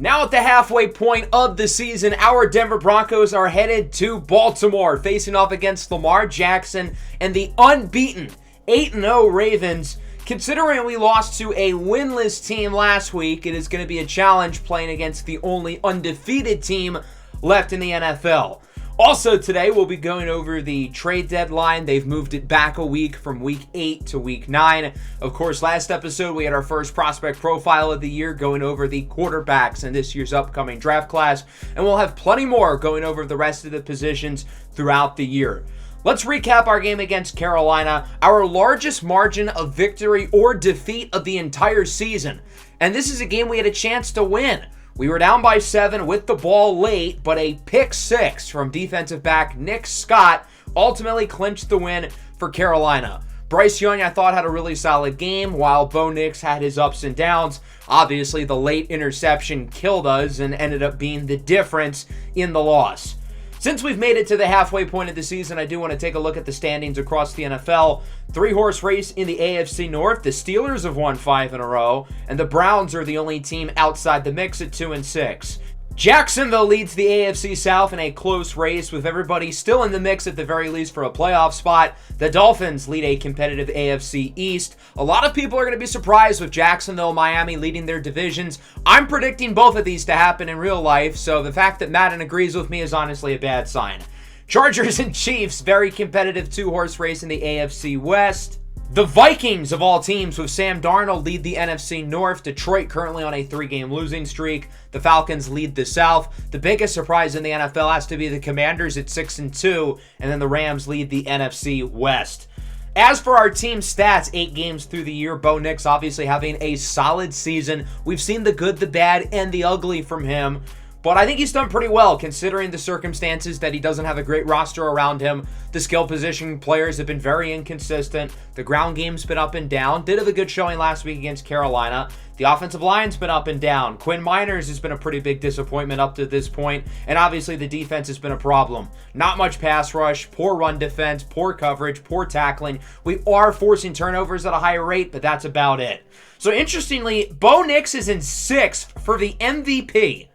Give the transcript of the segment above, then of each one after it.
Now at the halfway point of the season, our Denver Broncos are headed to Baltimore, facing off against Lamar Jackson and the unbeaten 8-0 Ravens. Considering we lost to a winless team last week, it is going to be a challenge playing against the only undefeated team left in the NFL. Also today, we'll be going over the trade deadline. They've moved it back a week from week 8 to week 9. Of course, last episode, we had our first prospect profile of the year going over the quarterbacks in this year's upcoming draft class. And we'll have plenty more going over the rest of the positions throughout the year. Let's recap our game against Carolina, our largest margin of victory or defeat of the entire season. And this is a game we had a chance to win. We were down by 7 with the ball late, but a pick 6 from defensive back Nick Scott ultimately clinched the win for Carolina. Bryce Young, I thought, had a really solid game, while Bo Nix had his ups and downs. Obviously, the late interception killed us and ended up being the difference in the loss. Since we've made it to the halfway point of the season, I do want to take a look at the standings across the NFL. 3-horse race in the AFC North. The Steelers have won 5 in a row, and the Browns are the only team outside the mix at 2-6. Jacksonville leads the AFC South in a close race, with everybody still in the mix at the very least for a playoff spot. The Dolphins lead a competitive AFC East. A lot of people are going to be surprised with Jacksonville and Miami leading their divisions. I'm predicting both of these to happen in real life, so the fact that Madden agrees with me is honestly a bad sign. Chargers and Chiefs, very competitive 2-horse race in the AFC West. The Vikings, of all teams, with Sam Darnold, lead the NFC North. Detroit currently on a 3-game losing streak. The Falcons lead the South. The biggest surprise in the NFL has to be the Commanders at 6-2, and then the Rams lead the NFC West. As for our team stats, 8 games through the year, Bo Nix obviously having a solid season. We've seen the good, the bad, and the ugly from him. But I think he's done pretty well considering the circumstances that he doesn't have a great roster around him. The skill position players have been very inconsistent. The ground game's been up and down. Did have a good showing last week against Carolina. The offensive line's been up and down. Quinn Miners has been a pretty big disappointment up to this point. And obviously the defense has been a problem. Not much pass rush, poor run defense, poor coverage, poor tackling. We are forcing turnovers at a high rate, but that's about it. So interestingly, Bo Nix is in 6th for the MVP.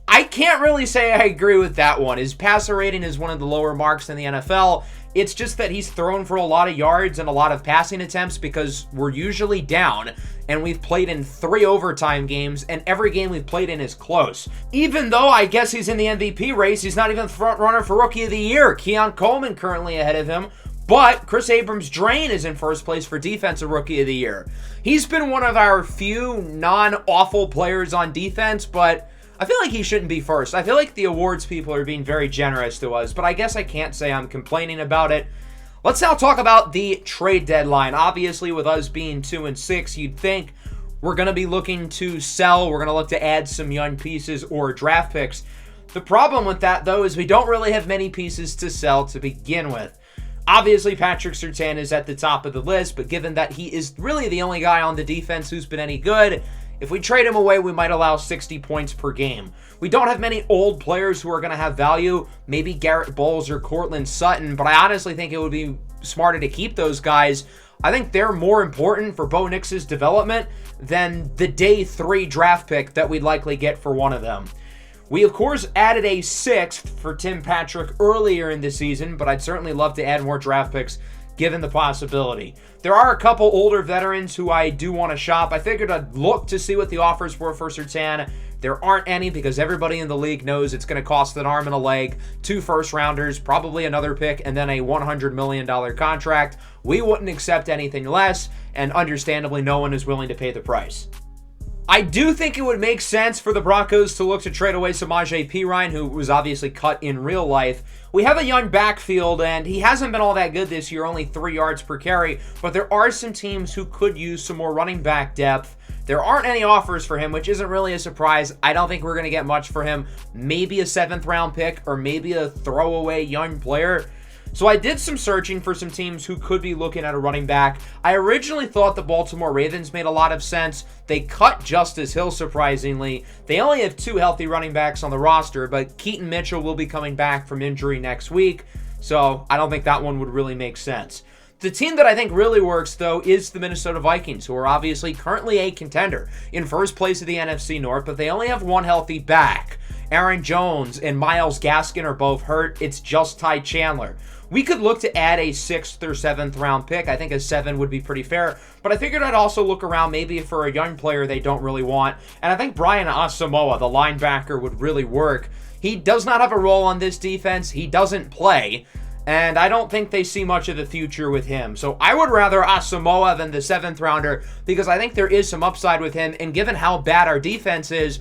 I can't really say I agree with that one. His passer rating is one of the lower marks in the NFL. It's just that he's thrown for a lot of yards and a lot of passing attempts because we're usually down, and we've played in 3 overtime games, and every game we've played in is close. Even though I guess he's in the MVP race, he's not even front runner for Rookie of the Year. Keon Coleman currently ahead of him, but Chris Abrams-Drain is in first place for Defensive Rookie of the Year. He's been one of our few non-awful players on defense, but I feel like he shouldn't be first. I feel like the awards people are being very generous to us, but I guess I can't say I'm complaining about it. Let's now talk about the trade deadline. Obviously, with us being 2-6, you'd think we're going to be looking to sell. We're going to look to add some young pieces or draft picks. The problem with that, though, is we don't really have many pieces to sell to begin with. Obviously, Patrick Surtain is at the top of the list, but given that he is really the only guy on the defense who's been any good, if we trade him away, we might allow 60 points per game. We don't have many old players who are going to have value, maybe Garrett Bowles or Cortland Sutton, but I honestly think it would be smarter to keep those guys. I think they're more important for Bo Nix's development than the day 3 draft pick that we'd likely get for one of them. We, of course, added a 6th for Tim Patrick earlier in the season, but I'd certainly love to add more draft picks given the possibility. There are a couple older veterans who I do want to shop. I figured I'd look to see what the offers were for Surtain. There aren't any because everybody in the league knows it's going to cost an arm and a leg, 2 first-rounders, probably another pick, and then a $100 million contract. We wouldn't accept anything less, and understandably, no one is willing to pay the price. I do think it would make sense for the Broncos to look to trade away Samaje Perine, who was obviously cut in real life. We have a young backfield, and he hasn't been all that good this year, only 3 yards per carry, but there are some teams who could use some more running back depth. There aren't any offers for him, which isn't really a surprise. I don't think we're going to get much for him. Maybe a 7th-round pick or maybe a throwaway young player. So I did some searching for some teams who could be looking at a running back. I originally thought the Baltimore Ravens made a lot of sense. They cut Justice Hill, surprisingly. They only have 2 healthy running backs on the roster, but Keaton Mitchell will be coming back from injury next week, so I don't think that one would really make sense. The team that I think really works, though, is the Minnesota Vikings, who are obviously currently a contender in first place of the NFC North, but they only have one healthy back. Aaron Jones and Myles Gaskin are both hurt. It's just Ty Chandler. We could look to add a 6th or 7th round pick. I think a 7 would be pretty fair, but I figured I'd also look around maybe for a young player they don't really want, and I think Brian Asamoah, the linebacker, would really work. He does not have a role on this defense. He doesn't play, and I don't think they see much of the future with him. So I would rather Asamoah than the 7th rounder because I think there is some upside with him, and given how bad our defense is,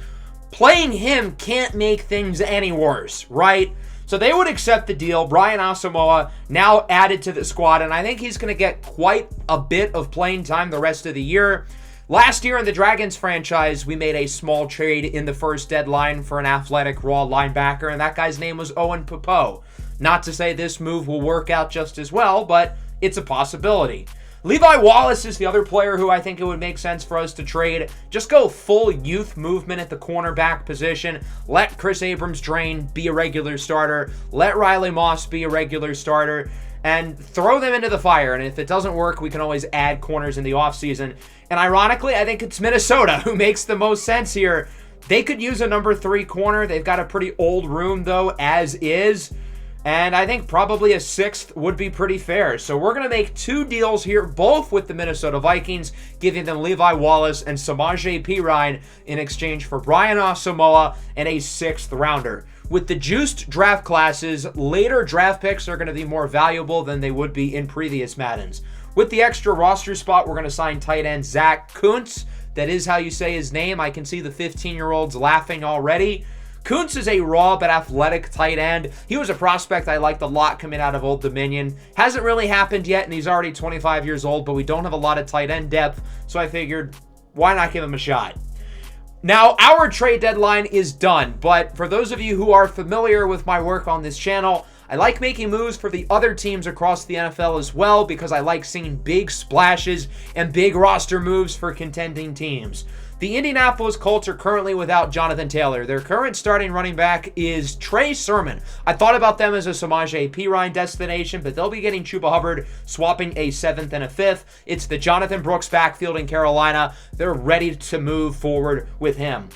playing him can't make things any worse, right? So they would accept the deal. Brian Asamoah now added to the squad, and I think he's going to get quite a bit of playing time the rest of the year. Last year in the Dragons franchise, we made a small trade in the first deadline for an athletic raw linebacker, and that guy's name was Owen Popo. Not to say this move will work out just as well, but it's a possibility. Levi Wallace is the other player who I think it would make sense for us to trade. Just go full youth movement at the cornerback position. Let Chris Abrams-Draine be a regular starter. Let Riley Moss be a regular starter. And throw them into the fire. And if it doesn't work, we can always add corners in the offseason. And ironically, I think it's Minnesota who makes the most sense here. They could use a number 3 corner. They've got a pretty old room, though, as is. And I think probably a 6th would be pretty fair. So we're going to make 2 deals here, both with the Minnesota Vikings, giving them Levi Wallace and Samaje Perine in exchange for Brian Asamoah and a 6th rounder. With the juiced draft classes, later draft picks are going to be more valuable than they would be in previous Maddens. With the extra roster spot, we're going to sign tight end Zach Kuntz. That is how you say his name. I can see the 15-year-olds laughing already. Kuntz is a raw but athletic tight end. He was a prospect I liked a lot coming out of Old Dominion. Hasn't really happened yet, and he's already 25 years old, but we don't have a lot of tight end depth, so I figured, why not give him a shot? Now, our trade deadline is done, but for those of you who are familiar with my work on this channel, I like making moves for the other teams across the NFL as well because I like seeing big splashes and big roster moves for contending teams. The Indianapolis Colts are currently without Jonathan Taylor. Their current starting running back is Trey Sermon. I thought about them as a Samaje Perine destination, but they'll be getting Chuba Hubbard, swapping a 7th and a 5th. It's the Jonathan Brooks backfield in Carolina. They're ready to move forward with him.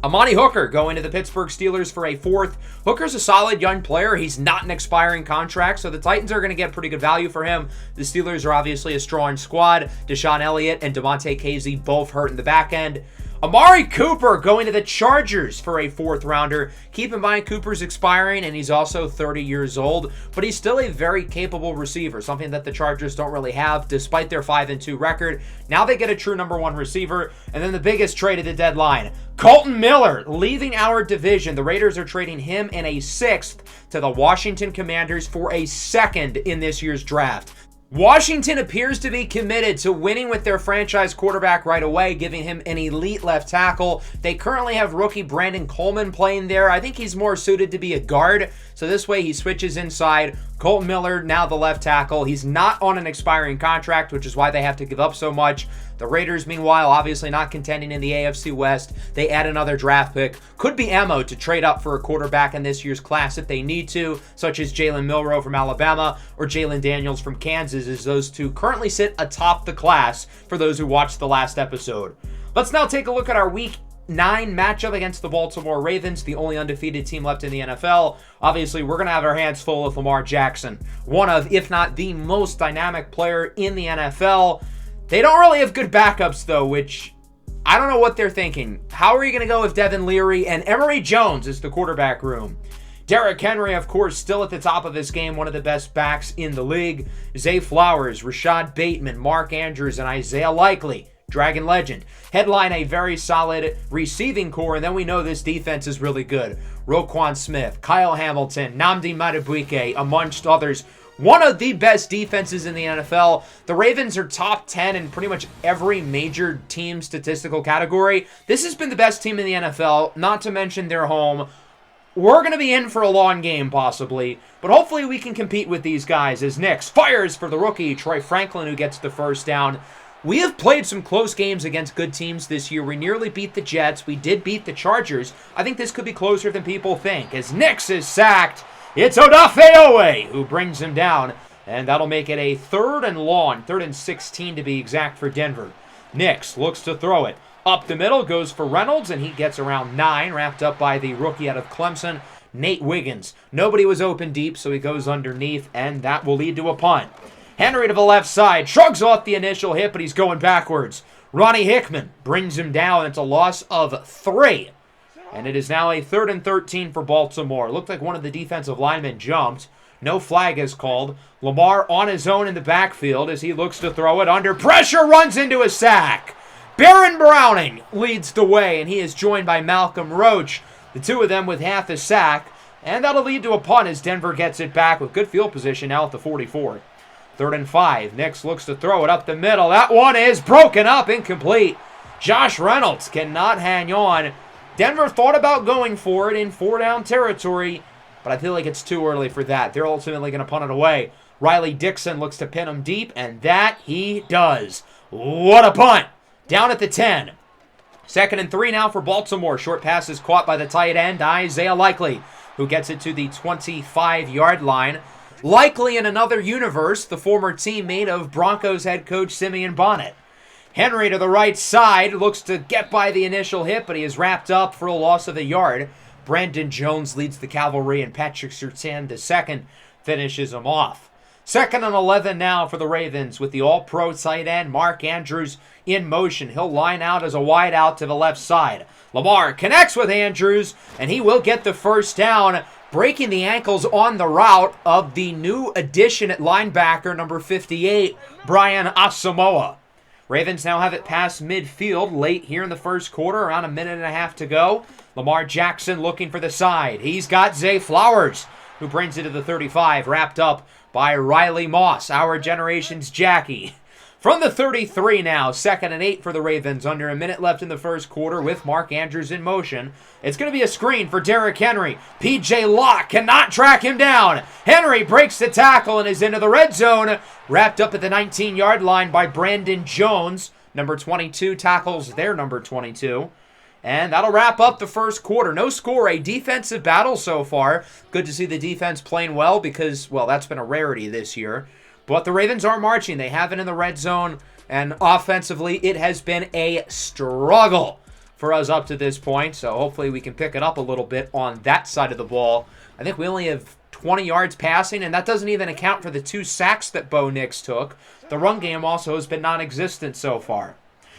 Amani Hooker going to the Pittsburgh Steelers for a 4th. Hooker's a solid young player. He's not an expiring contract, so the Titans are going to get pretty good value for him. The Steelers are obviously a strong squad. Deshaun Elliott and Devontae Casey both hurt in the back end. Amari Cooper going to the Chargers for a 4th rounder. Keep in mind, Cooper's expiring, and he's also 30 years old, but he's still a very capable receiver, something that the Chargers don't really have, despite their 5-2 record. Now they get a true number 1 receiver, and then the biggest trade at the deadline. Colton Miller leaving our division. The Raiders are trading him and a 6th to the Washington Commanders for a 2nd in this year's draft. Washington appears to be committed to winning with their franchise quarterback right away, giving him an elite left tackle. They currently have rookie Brandon Coleman playing there. I think he's more suited to be a guard, so this way he switches inside. Colton Miller, now the left tackle. He's not on an expiring contract, which is why they have to give up so much. The Raiders, meanwhile, obviously not contending in the AFC West. They add another draft pick. Could be ammo to trade up for a quarterback in this year's class if they need to, such as Jalen Milroe from Alabama or Jalen Daniels from Kansas, as those two currently sit atop the class for those who watched the last episode. Let's now take a look at our Week 9 matchup against the Baltimore Ravens, the only undefeated team left in the NFL. Obviously, we're going to have our hands full with Lamar Jackson, one of, if not the most dynamic player in the NFL. They don't really have good backups, though, which I don't know what they're thinking. How are you going to go with Devin Leary and Emory Jones as the quarterback room? Derrick Henry, of course, still at the top of his game, one of the best backs in the league. Zay Flowers, Rashad Bateman, Mark Andrews, and Isaiah Likely, Dragon legend, headline a very solid receiving core, and then we know this defense is really good. Roquan Smith, Kyle Hamilton, Nnamdi Madubuike, amongst others. One of the best defenses in the NFL. The Ravens are top 10 in pretty much every major team statistical category. This has been the best team in the NFL, not to mention their home. We're going to be in for a long game, possibly, but hopefully we can compete with these guys as Nix fires for the rookie, Troy Franklin, who gets the first down. We have played some close games against good teams this year. We nearly beat the Jets. We did beat the Chargers. I think this could be closer than people think. As Nix is sacked, it's Odafe Owe who brings him down. And that'll make it a 3rd and long, 3rd and 16 to be exact for Denver. Nix looks to throw it. Up the middle, goes for Reynolds, and he gets around 9, wrapped up by the rookie out of Clemson, Nate Wiggins. Nobody was open deep, so he goes underneath, and that will lead to a punt. Henry to the left side, shrugs off the initial hit, but he's going backwards. Ronnie Hickman brings him down. It's a loss of 3. And it is now a 3rd and 13 for Baltimore. Looked like one of the defensive linemen jumped. No flag is called. Lamar on his own in the backfield as he looks to throw it. Under pressure, runs into a sack. Baron Browning leads the way, and he is joined by Malcolm Roach. The two of them with half a sack. And that'll lead to a punt as Denver gets it back with good field position now at the 44. 3rd and 5. Nix looks to throw it up the middle. That one is broken up, incomplete. Josh Reynolds cannot hang on. Denver thought about going for it in 4-down territory, but I feel like it's too early for that. They're ultimately going to punt it away. Riley Dixon looks to pin him deep, and that he does. What a punt! Down at the 10. 2nd and 3 now for Baltimore. Short pass is caught by the tight end, Isaiah Likely, who gets it to the 25-yard line. Likely in another universe, the former teammate of Broncos head coach Simeon Bonnet. Henry to the right side looks to get by the initial hit, but he is wrapped up for a loss of a yard. Brandon Jones leads the cavalry, and Patrick Surtain II finishes him off. 2nd and 11 now for the Ravens with the all-pro tight end Mark Andrews in motion. He'll line out as a wide out to the left side. Lamar connects with Andrews, and he will get the first down, breaking the ankles on the route of the new addition at linebacker, number 58, Brian Asamoah. Ravens now have it past midfield late here in the first quarter, around a minute and a half to go. Lamar Jackson looking for the side. He's got Zay Flowers, who brings it to the 35, wrapped up by Riley Moss, our generation's Jackie. From the 33 now, 2nd and 8 for the Ravens, under a minute left in the first quarter with Mark Andrews in motion. It's going to be a screen for Derrick Henry. P.J. Locke cannot track him down. Henry breaks the tackle and is into the red zone, wrapped up at the 19-yard line by Brandon Jones. Number 22 tackles their number 22. And that'll wrap up the first quarter. No score, a defensive battle so far. Good to see the defense playing well because, well, that's been a rarity this year. But the Ravens are marching. They have it in the red zone. And offensively, it has been a struggle for us up to this point. So hopefully we can pick it up a little bit on that side of the ball. I think we only have 20 yards passing, and that doesn't even account for the 2 sacks that Bo Nix took. The run game also has been non-existent so far.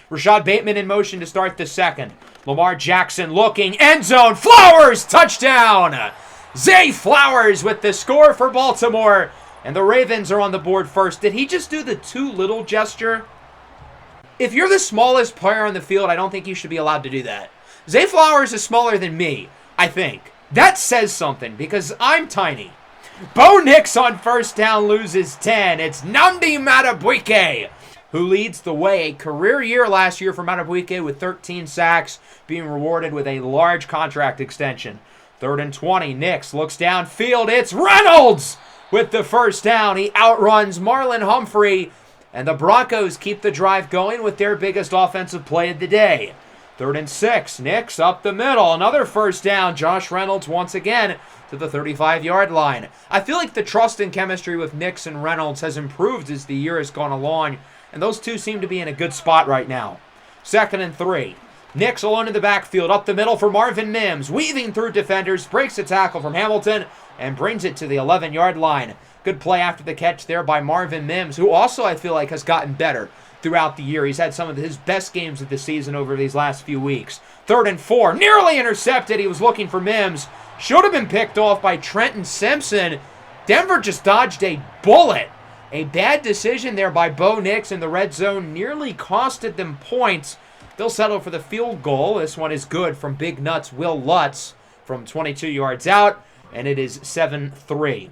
Rashad Bateman in motion to start the second. Lamar Jackson looking, end zone, Flowers, touchdown! Zay Flowers with the score for Baltimore. And the Ravens are on the board first. Did he just do the too little gesture? If you're the smallest player on the field, I don't think you should be allowed to do that. Zay Flowers is smaller than me, I think. That says something, because I'm tiny. Bo Nix on first down loses 10. It's Nnamdi Madubuike who leads the way. A career year last year for Madubuike with 13 sacks, being rewarded with a large contract extension. 3rd and 20. Nix looks downfield. It's Reynolds with the first down. He outruns Marlon Humphrey, and the Broncos keep the drive going with their biggest offensive play of the day. 3rd and 6. Nix up the middle. Another first down. Josh Reynolds once again to the 35-yard line. I feel like the trust and chemistry with Nix and Reynolds has improved as the year has gone along, and those two seem to be in a good spot right now. 2nd and 3. Nix alone in the backfield, up the middle for Marvin Mims, weaving through defenders, breaks a tackle from Hamilton, and brings it to the 11-yard line. Good play after the catch there by Marvin Mims, who also I feel like has gotten better throughout the year. He's had some of his best games of the season over these last few weeks. 3rd and 4, nearly intercepted. He was looking for Mims. Should have been picked off by Trenton Simpson. Denver just dodged a bullet. A bad decision there by Bo Nix in the red zone nearly costed them points. They'll settle for the field goal. This one is good from Big Nuts Will Lutz from 22 yards out, and it is 7-3.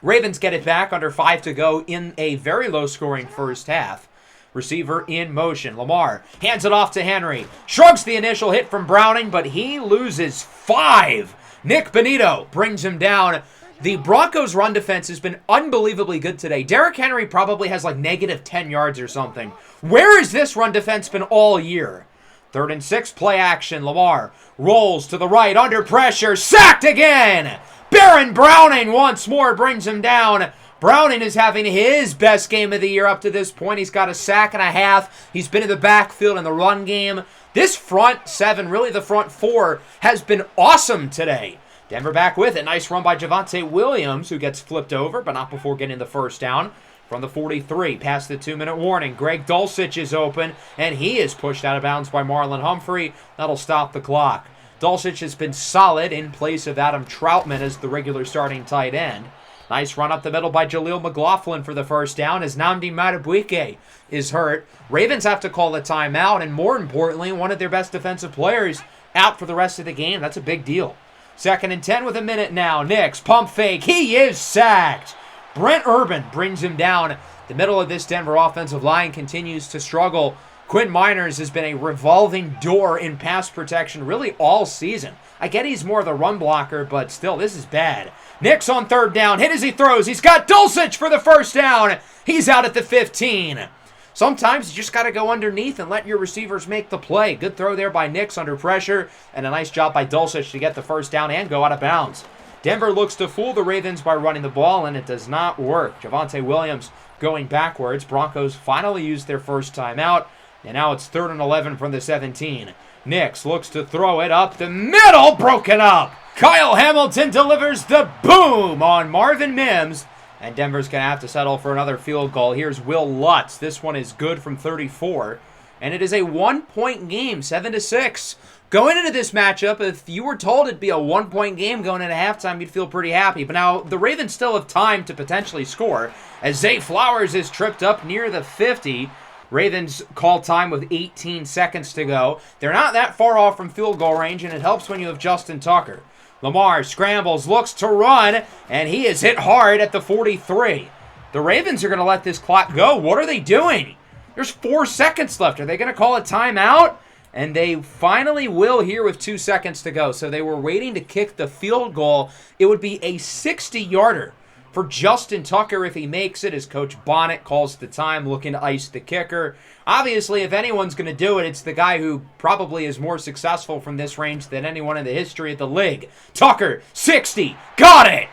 Ravens get it back under 5 to go in a very low-scoring first half. Receiver in motion. Lamar hands it off to Henry. Shrugs the initial hit from Browning, but he loses 5. Nick Benito brings him down. The Broncos' run defense has been unbelievably good today. Derrick Henry probably has like negative 10 yards or something. Where has this run defense been all year? 3rd and 6, play action. Lamar rolls to the right, under pressure, sacked again! Baron Browning once more brings him down. Browning is having his best game of the year up to this point. He's got a sack and a half. He's been in the backfield in the run game. This front seven, really the front four, has been awesome today. Denver back with it. Nice run by Javonte Williams, who gets flipped over, but not before getting the first down. From the 43, past the 2-minute warning. Greg Dulcich is open, and he is pushed out of bounds by Marlon Humphrey. That'll stop the clock. Dulcich has been solid in place of Adam Troutman as the regular starting tight end. Nice run up the middle by Jaleel McLaughlin for the first down as Nnamdi Madubuike is hurt. Ravens have to call a timeout, and more importantly, one of their best defensive players out for the rest of the game. That's a big deal. 2nd and 10 with a minute now. Nix, pump fake. He is sacked. Brent Urban brings him down. The middle of this Denver offensive line continues to struggle. Quinn Miners has been a revolving door in pass protection really all season. I get he's more of the run blocker, but still, this is bad. Nix on 3rd down. Hit as he throws. He's got Dulcich for the first down. He's out at the 15. Sometimes you just got to go underneath and let your receivers make the play. Good throw there by Nix under pressure, and a nice job by Dulcich to get the first down and go out of bounds. Denver looks to fool the Ravens by running the ball, and it does not work. Javonte Williams going backwards. Broncos finally used their first timeout, and now it's 3rd and 11 from the 17. Nix looks to throw it up the middle, broken up. Kyle Hamilton delivers the boom on Marvin Mims, and Denver's going to have to settle for another field goal. Here's Will Lutz. This one is good from 34, and it is a 1-point game, 7-6. Going into this matchup, if you were told it'd be a 1-point game going into halftime, you'd feel pretty happy. But now the Ravens still have time to potentially score as Zay Flowers is tripped up near the 50. Ravens call time with 18 seconds to go. They're not that far off from field goal range, and it helps when you have Justin Tucker. Lamar scrambles, looks to run, and he is hit hard at the 43. The Ravens are going to let this clock go. What are they doing? There's 4 seconds left. Are they going to call a timeout? And they finally will here with 2 seconds to go. So they were waiting to kick the field goal. It would be a 60-yarder for Justin Tucker if he makes it, as Coach Bonnet calls the time, looking to ice the kicker. Obviously, if anyone's going to do it, it's the guy who probably is more successful from this range than anyone in the history of the league. Tucker, 60, got it!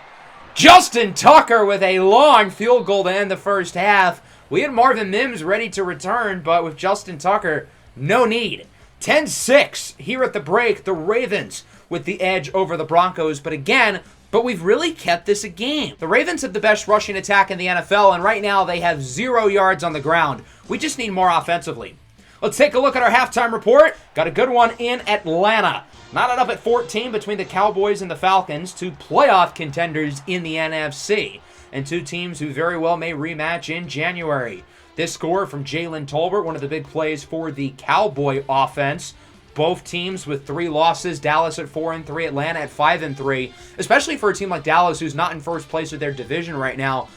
Justin Tucker with a long field goal to end the first half. We had Marvin Mims ready to return, but with Justin Tucker, no need. 10-6 here at the break. The Ravens with the edge over the Broncos. But we've really kept this a game. The Ravens have the best rushing attack in the NFL, and right now they have 0 yards on the ground. We just need more offensively. Let's take a look at our halftime report. Got a good one in Atlanta. Knotted up at 14 between the Cowboys and the Falcons, 2 playoff contenders in the NFC, and 2 teams who very well may rematch in January. This score from Jalen Tolbert, one of the big plays for the Cowboy offense. Both teams with 3 losses, Dallas at 4-3, Atlanta at 5-3. Especially for a team like Dallas, who's not in first place of their division right now.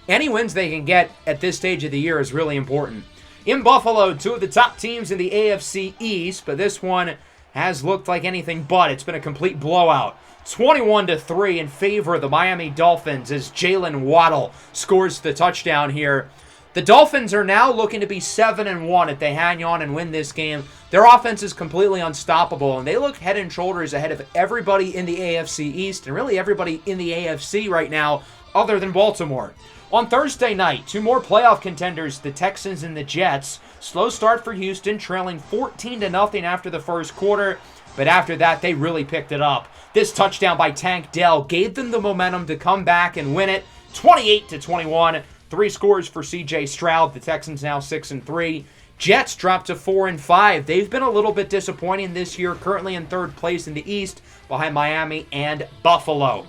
Any wins they can get at this stage of the year is really important. In Buffalo, 2 of the top teams in the AFC East, but this one has looked like anything but. It's been a complete blowout. 21-3 in favor of the Miami Dolphins as Jalen Waddle scores the touchdown here. The Dolphins are now looking to be 7-1 if they hang on and win this game. Their offense is completely unstoppable, and they look head and shoulders ahead of everybody in the AFC East and really everybody in the AFC right now other than Baltimore. On Thursday night, 2 more playoff contenders, the Texans and the Jets. Slow start for Houston, trailing 14-0 after the first quarter, but after that, they really picked it up. This touchdown by Tank Dell gave them the momentum to come back and win it, 28-21. 3 scores for C.J. Stroud. The Texans now 6-3. Jets dropped to 4-5. They've been a little bit disappointing this year, currently in 3rd place in the East behind Miami and Buffalo.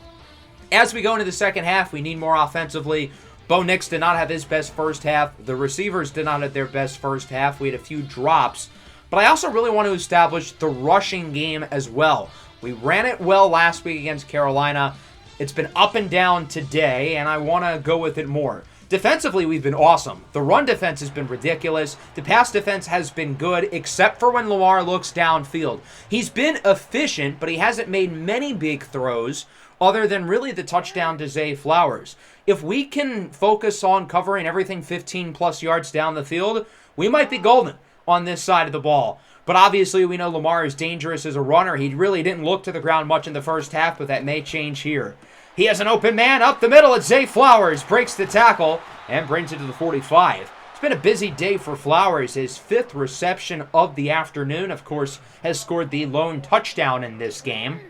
As we go into the second half, we need more offensively. Bo Nix did not have his best first half. The receivers did not have their best first half. We had a few drops. But I also really want to establish the rushing game as well. We ran it well last week against Carolina. It's been up and down today, and I want to go with it more. Defensively, we've been awesome. The run defense has been ridiculous. The pass defense has been good, except for when Lamar looks downfield. He's been efficient, but he hasn't made many big throws other than really the touchdown to Zay Flowers. If we can focus on covering everything 15-plus yards down the field, we might be golden on this side of the ball. But obviously, we know Lamar is dangerous as a runner. He really didn't look to the ground much in the first half, but that may change here. He has an open man up the middle. It's Zay Flowers. Breaks the tackle and brings it to the 45. It's been a busy day for Flowers. His 5th reception of the afternoon, of course, has scored the lone touchdown in this game.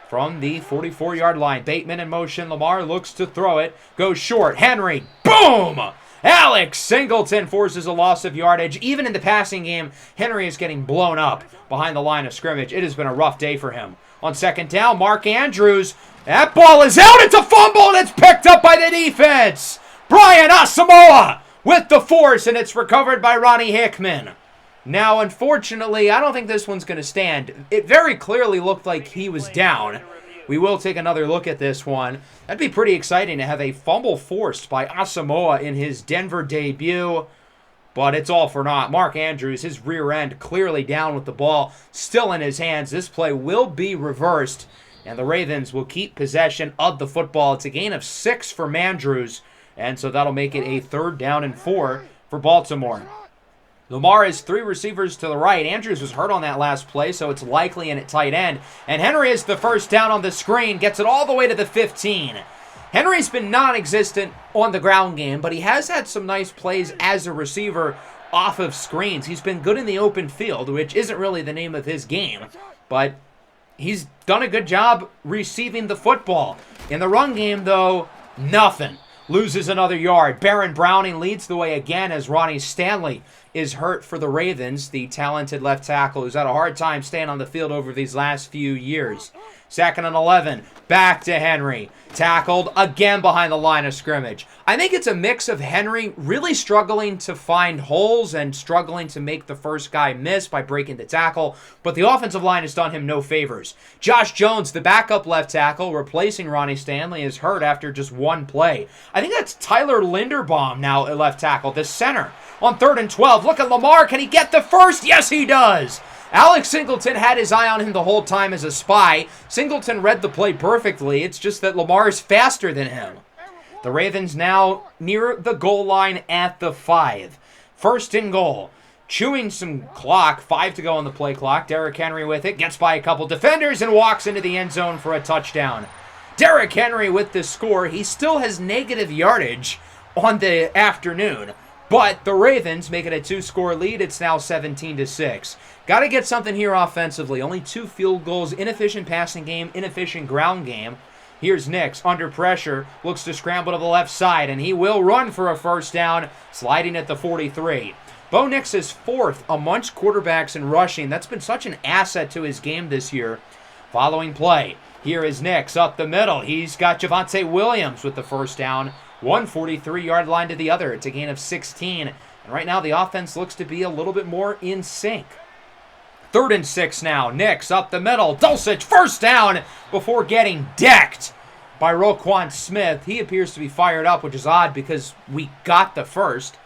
From the 44-yard line, Bateman in motion. Lamar looks to throw it. Goes short. Henry. Boom! Alex Singleton forces a loss of yardage. Even in the passing game, Henry is getting blown up behind the line of scrimmage. It has been a rough day for him. On second down, Mark Andrews. That ball is out. It's a fumble, and it's picked up by the defense. Brian Asamoah with the force, and it's recovered by Ronnie Hickman. Now, unfortunately, I don't think this one's going to stand. It very clearly looked like he was down. We will take another look at this one. That'd be pretty exciting to have a fumble forced by Asamoah in his Denver debut. But it's all for naught. Mark Andrews, his rear end clearly down with the ball still in his hands. This play will be reversed, and the Ravens will keep possession of the football. It's a gain of 6 for Mandrews, and so that'll make it a 3rd down and 4 for Baltimore. Lamar has 3 receivers to the right. Andrews was hurt on that last play, so it's likely in at tight end. And Henry is the first down on the screen, gets it all the way to the 15. Henry's been non-existent on the ground game, but he has had some nice plays as a receiver off of screens. He's been good in the open field, which isn't really the name of his game, but he's done a good job receiving the football. In the run game, though, nothing. Loses another yard. Baron Browning leads the way again as Ronnie Stanley is hurt for the Ravens, the talented left tackle who's had a hard time staying on the field over these last few years. 2nd and 11. Back to Henry. Tackled again behind the line of scrimmage. I think it's a mix of Henry really struggling to find holes and struggling to make the first guy miss by breaking the tackle, but the offensive line has done him no favors. Josh Jones, the backup left tackle, replacing Ronnie Stanley, is hurt after just 1 play. I think that's Tyler Linderbaum now at left tackle, the center. On 3rd and 12, look at Lamar. Can he get the first? Yes, he does. Alex Singleton had his eye on him the whole time as a spy. Singleton read the play perfectly. It's just that Lamar is faster than him. The Ravens now near the goal line at the 5. 1st and goal. Chewing some clock. 5 to go on the play clock. Derrick Henry with it. Gets by a couple defenders and walks into the end zone for a touchdown. Derrick Henry with the score. He still has negative yardage on the afternoon. But the Ravens make it a 2-score lead. It's now 17-6. Got to get something here offensively. Only 2 field goals. Inefficient passing game. Inefficient ground game. Here's Nix under pressure. Looks to scramble to the left side. And he will run for a 1st down. Sliding at the 43. Bo Nix is 4th amongst quarterbacks in rushing. That's been such an asset to his game this year. Following play. Here is Nix up the middle. He's got Javonte Williams with the 1st down. 143-yard line to the other. It's a gain of 16. And right now the offense looks to be a little bit more in sync. 3rd and 6 now. Nix up the middle. Dulcich 1st down before getting decked by Roquan Smith. He appears to be fired up, which is odd because we got the first.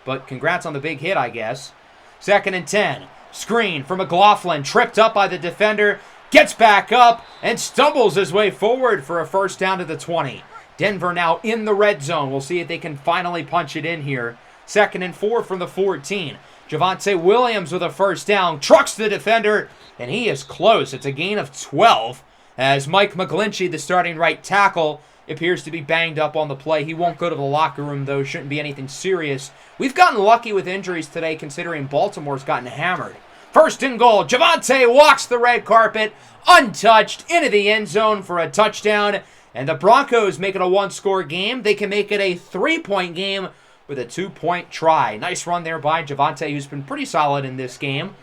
But congrats on the big hit, I guess. 2nd and 10. Screen for McLaughlin. Tripped up by the defender. Gets back up and stumbles his way forward for a 1st down to the 20. Denver now in the red zone. We'll see if they can finally punch it in here. 2nd and 4 from the 14. Javonte Williams with a 1st down. Trucks the defender, and he is close. It's a gain of 12 as Mike McGlinchey, the starting right tackle, appears to be banged up on the play. He won't go to the locker room, though. Shouldn't be anything serious. We've gotten lucky with injuries today considering Baltimore's gotten hammered. 1st and goal. Javonte walks the red carpet, untouched, into the end zone for a touchdown. And the Broncos make it a 1-score game. They can make it a 3-point game with a 2-point try. Nice run there by Javonte, who's been pretty solid in this game.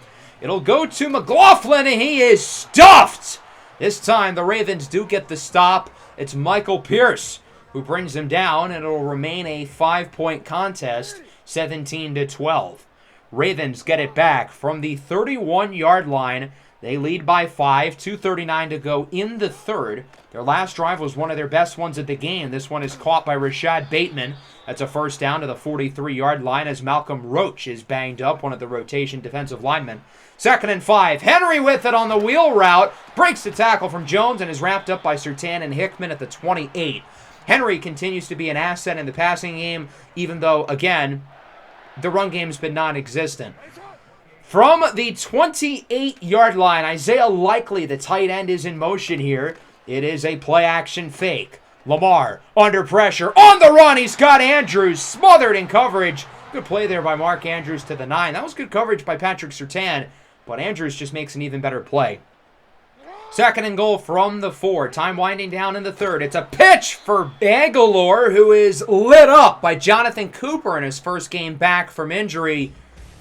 It'll go to McLaughlin, and he is stuffed. This time, the Ravens do get the stop. It's Michael Pierce who brings him down, and it'll remain a 5-point contest, 17-12. Ravens get it back from the 31-yard line. They lead by 5, 2:39 to go in the 3rd. Their last drive was one of their best ones of the game. This one is caught by Rashad Bateman. That's a 1st down to the 43-yard line as Malcolm Roach is banged up, one of the rotation defensive linemen. 2nd and 5. Henry with it on the wheel route. Breaks the tackle from Jones and is wrapped up by Surtain and Hickman at the 28. Henry continues to be an asset in the passing game, even though, again, the run game's been non-existent. From the 28-yard line, Isaiah Likely, the tight end, is in motion here. It is a play-action fake. Lamar under pressure. On the run, he's got Andrews smothered in coverage. Good play there by Mark Andrews to the 9. That was good coverage by Patrick Surtain, but Andrews just makes an even better play. Second and goal from the 4. Time winding down in the 3rd. It's a pitch for Aguilar, who is lit up by Jonathan Cooper in his first game back from injury.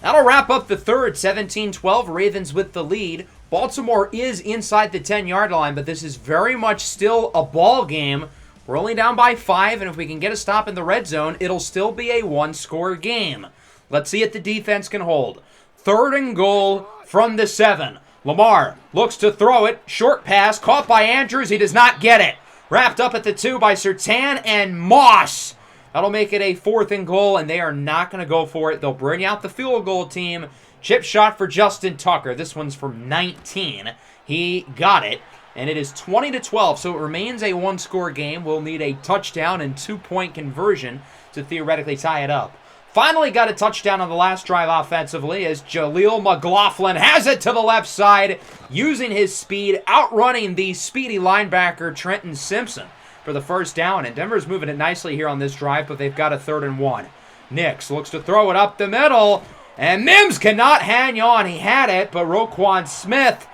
That'll wrap up the 3rd. 17-12, Ravens with the lead. Baltimore is inside the 10-yard line, but this is very much still a ball game. We're only down by 5, and if we can get a stop in the red zone, it'll still be a one-score game. Let's see if the defense can hold. 3rd and goal from the 7. Lamar looks to throw it. Short pass, caught by Andrews. He does not get it. Wrapped up at the 2 by Surtain and Moss. That'll make it a 4th and goal, and they are not going to go for it. They'll bring out the field goal team. Chip shot for Justin Tucker. This one's from 19. He got it, and it is 20-12, so it remains a one-score game. We'll need a touchdown and 2-point conversion to theoretically tie it up. Finally got a touchdown on the last drive offensively as Jaleel McLaughlin has it to the left side, using his speed, outrunning the speedy linebacker Trenton Simpson for the first down. And Denver's moving it nicely here on this drive, but they've got a 3rd and 1. Nix looks to throw it up the middle, and Mims cannot hang on. He had it, but Roquan Smith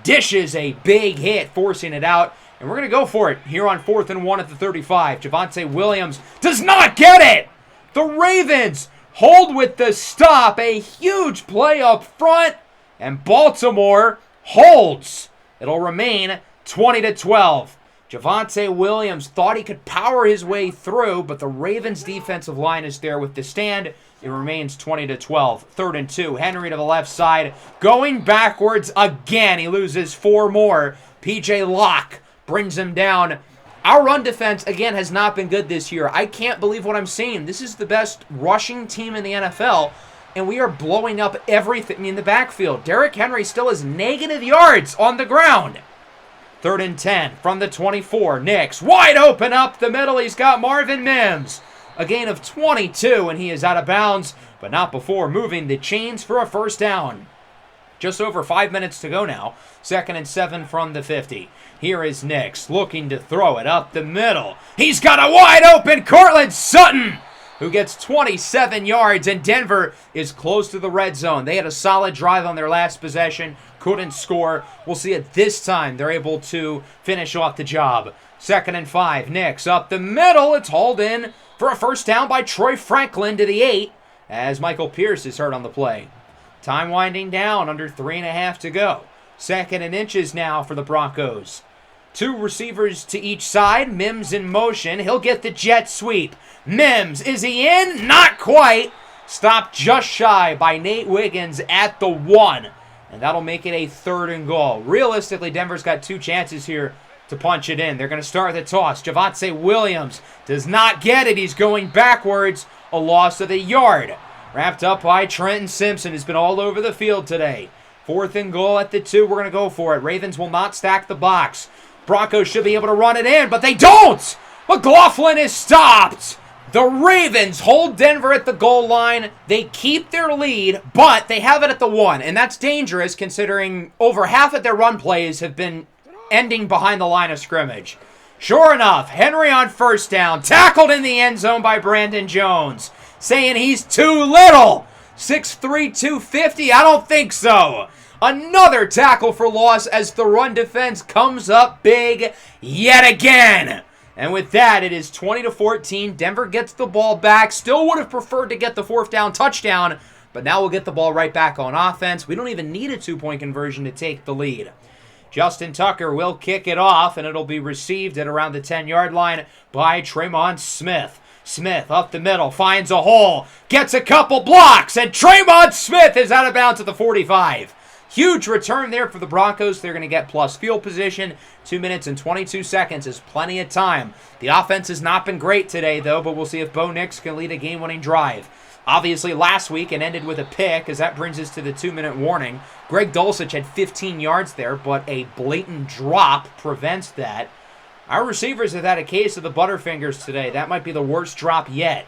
dishes a big hit, forcing it out. And we're going to go for it here on 4th and 1 at the 35. Javonte Williams does not get it. The Ravens hold with the stop. A huge play up front. And Baltimore holds. It'll remain 20-12. Javonte Williams thought he could power his way through, but the Ravens defensive line is there with the stand. It remains 20-12. 3rd and 2. Henry to the left side. Going backwards again. He loses 4 more. P.J. Locke brings him down. Our run defense, again, has not been good this year. I can't believe what I'm seeing. This is the best rushing team in the NFL, and we are blowing up everything in the backfield. Derrick Henry still has negative yards on the ground. 3rd and 10 from the 24. Nix wide open up the middle. He's got Marvin Mims. A gain of 22, and he is out of bounds, but not before moving the chains for a first down. Just over 5 minutes to go now. 2nd and 7 from the 50. Here is Nix looking to throw it up the middle. He's got a wide open Cortland Sutton, who gets 27 yards, and Denver is close to the red zone. They had a solid drive on their last possession, couldn't score. We'll see it this time. They're able to finish off the job. 2nd and 5. Nix up the middle. It's hauled in for a first down by Troy Franklin to the 8 as Michael Pierce is hurt on the play. Time winding down, under 3.5 to go. 2nd and inches now for the Broncos. 2 receivers to each side. Mims in motion. He'll get the jet sweep. Mims, is he in? Not quite. Stopped just shy by Nate Wiggins at the 1. And that'll make it a 3rd and goal. Realistically, Denver's got 2 chances here to punch it in. They're going to start the toss. Javonte Williams does not get it. He's going backwards. A loss of a yard. Wrapped up by Trenton Simpson, who's been all over the field today. 4th and goal at the 2. We're going to go for it. Ravens will not stack the box. Broncos should be able to run it in, but they don't! McLaughlin is stopped! The Ravens hold Denver at the goal line. They keep their lead, but they have it at the 1, and that's dangerous considering over half of their run plays have been ending behind the line of scrimmage. Sure enough, Henry on first down, tackled in the end zone by Brandon Jones, saying he's too little. 6'3", 250? I don't think so. Another tackle for loss as the run defense comes up big yet again. And with that, it is 20-14. Denver gets the ball back. Still would have preferred to get the 4th down touchdown, but now we'll get the ball right back on offense. We don't even need a 2-point conversion to take the lead. Justin Tucker will kick it off, and it'll be received at around the 10-yard line by Tremont Smith. Smith up the middle, finds a hole, gets a couple blocks, and Tremont Smith is out of bounds at the 45. Huge return there for the Broncos. They're going to get plus field position. 2 minutes and 22 seconds is plenty of time. The offense has not been great today, though, but we'll see if Bo Nix can lead a game-winning drive. Obviously, last week it ended with a pick, as that brings us to the 2-minute warning. Greg Dulcich had 15 yards there, but a blatant drop prevents that. Our receivers have had a case of the Butterfingers today. That might be the worst drop yet.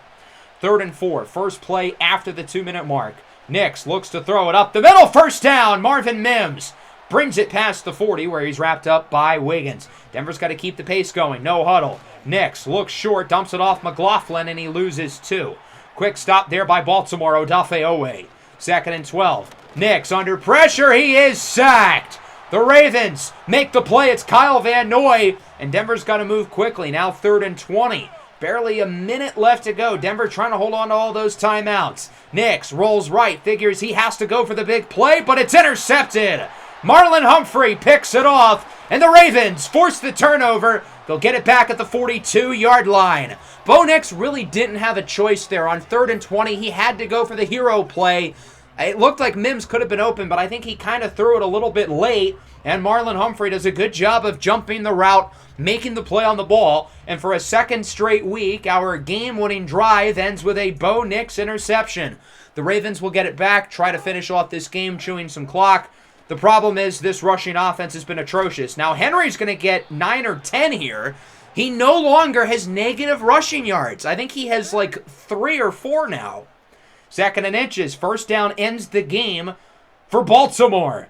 3rd and 4. First play after the 2-minute mark. Nix looks to throw it up the middle. First down. Marvin Mims brings it past the 40 where he's wrapped up by Wiggins. Denver's got to keep the pace going. No huddle. Nix looks short, dumps it off McLaughlin, and he loses 2. Quick stop there by Baltimore. Odafe Owe. 2nd and 12. Nix under pressure. He is sacked. The Ravens make the play. It's Kyle Van Noy, and Denver's got to move quickly. Now 3rd and 20. Barely a minute left to go. Denver trying to hold on to all those timeouts. Nix rolls right. Figures he has to go for the big play, but it's intercepted. Marlon Humphrey picks it off, and the Ravens force the turnover. They'll get it back at the 42-yard line. Bo Nix really didn't have a choice there. On 3rd and 20, he had to go for the hero play. It looked like Mims could have been open, but I think he kind of threw it a little bit late, and Marlon Humphrey does a good job of jumping the route, making the play on the ball, and for a second straight week, our game-winning drive ends with a Bo Nix interception. The Ravens will get it back, try to finish off this game, chewing some clock. The problem is this rushing offense has been atrocious. Now, Henry's going to get 9 or 10 here. He no longer has negative rushing yards. I think he has like 3 or 4 now. 2nd and inches. First down ends the game for Baltimore.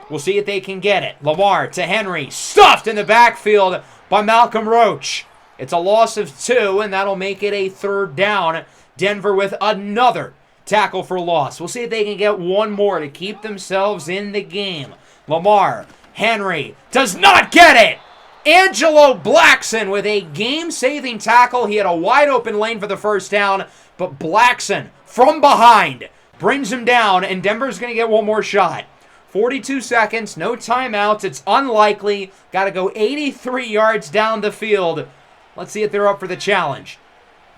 We'll see if they can get it. Lamar to Henry. Stuffed in the backfield by Malcolm Roach. It's a loss of 2, and that'll make it a 3rd down. Denver with another tackle for loss. We'll see if they can get one more to keep themselves in the game. Lamar. Henry does not get it. Angelo Blackson with a game-saving tackle. He had a wide-open lane for the first down, but Blackson from behind brings him down, and Denver's going to get one more shot. 42 seconds, no timeouts. It's unlikely. Got to go 83 yards down the field. Let's see if they're up for the challenge.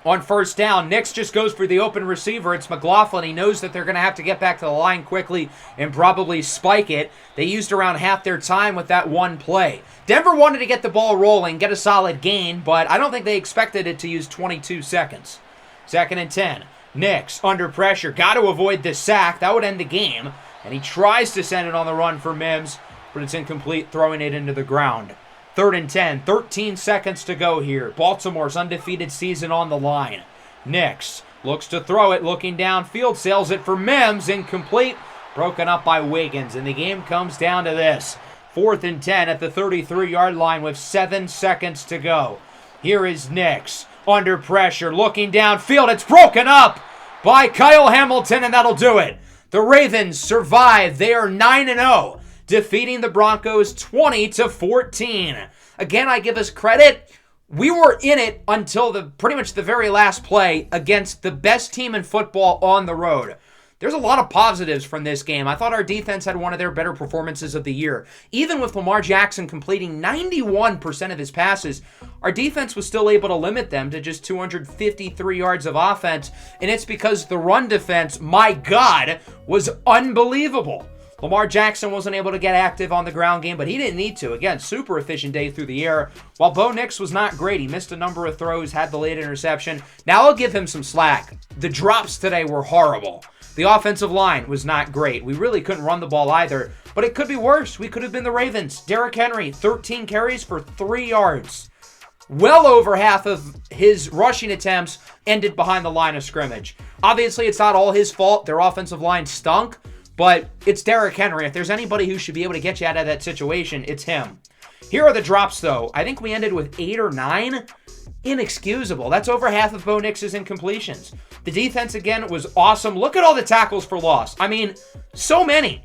On first down, Nix just goes for the open receiver. It's McLaughlin. He knows that they're going to have to get back to the line quickly and probably spike it. They used around half their time with that one play. Denver wanted to get the ball rolling, get a solid gain, but I don't think they expected it to use 22 seconds. 2nd and 10. Nix under pressure. Got to avoid the sack. That would end the game. And he tries to send it on the run for Mims, but it's incomplete, throwing it into the ground. 3rd and 10, 13 seconds to go here. Baltimore's undefeated season on the line. Nix looks to throw it, looking downfield, sails it for Mims, incomplete, broken up by Wiggins, and the game comes down to this. 4th and 10 at the 33-yard line with 7 seconds to go. Here is Nix under pressure, looking downfield. It's broken up by Kyle Hamilton, and that'll do it. The Ravens survive. They are 9-0. Defeating the Broncos 20-14. Again, I give us credit. We were in it until pretty much the very last play against the best team in football on the road. There's a lot of positives from this game. I thought our defense had one of their better performances of the year. Even with Lamar Jackson completing 91% of his passes, our defense was still able to limit them to just 253 yards of offense, and it's because the run defense, my God, was unbelievable. Lamar Jackson wasn't able to get active on the ground game, but he didn't need to. Again, super efficient day through the air. While Bo Nix was not great, he missed a number of throws, had the late interception. Now I'll give him some slack. The drops today were horrible. The offensive line was not great. We really couldn't run the ball either, but it could be worse. We could have been the Ravens. Derrick Henry, 13 carries for 3 yards. Well over half of his rushing attempts ended behind the line of scrimmage. Obviously, it's not all his fault. Their offensive line stunk. But it's Derrick Henry. If there's anybody who should be able to get you out of that situation, it's him. Here are the drops, though. I think we ended with 8 or 9. Inexcusable. That's over half of Bo Nix's incompletions. The defense, again, was awesome. Look at all the tackles for loss. I mean, so many.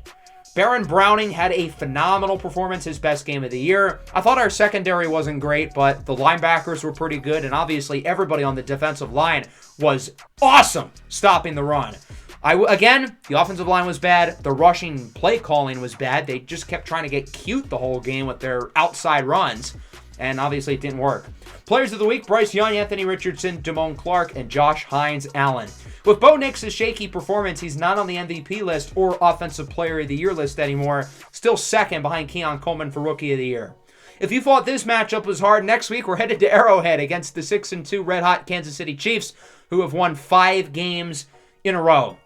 Baron Browning had a phenomenal performance, his best game of the year. I thought our secondary wasn't great, but the linebackers were pretty good, and obviously everybody on the defensive line was awesome stopping the run. Again, the offensive line was bad. The rushing play calling was bad. They just kept trying to get cute the whole game with their outside runs, and obviously it didn't work. Players of the week, Bryce Young, Anthony Richardson, Damone Clark, and Josh Hines-Allen. With Bo Nix's shaky performance, he's not on the MVP list or Offensive Player of the Year list anymore. Still second behind Keon Coleman for Rookie of the Year. If you thought this matchup was hard, next week we're headed to Arrowhead against the 6-2 red-hot Kansas City Chiefs, who have won 5 games in a row.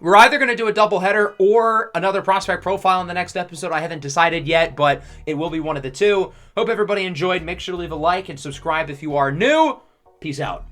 We're either going to do a doubleheader or another prospect profile in the next episode. I haven't decided yet, but it will be one of the two. Hope everybody enjoyed. Make sure to leave a like and subscribe if you are new. Peace out.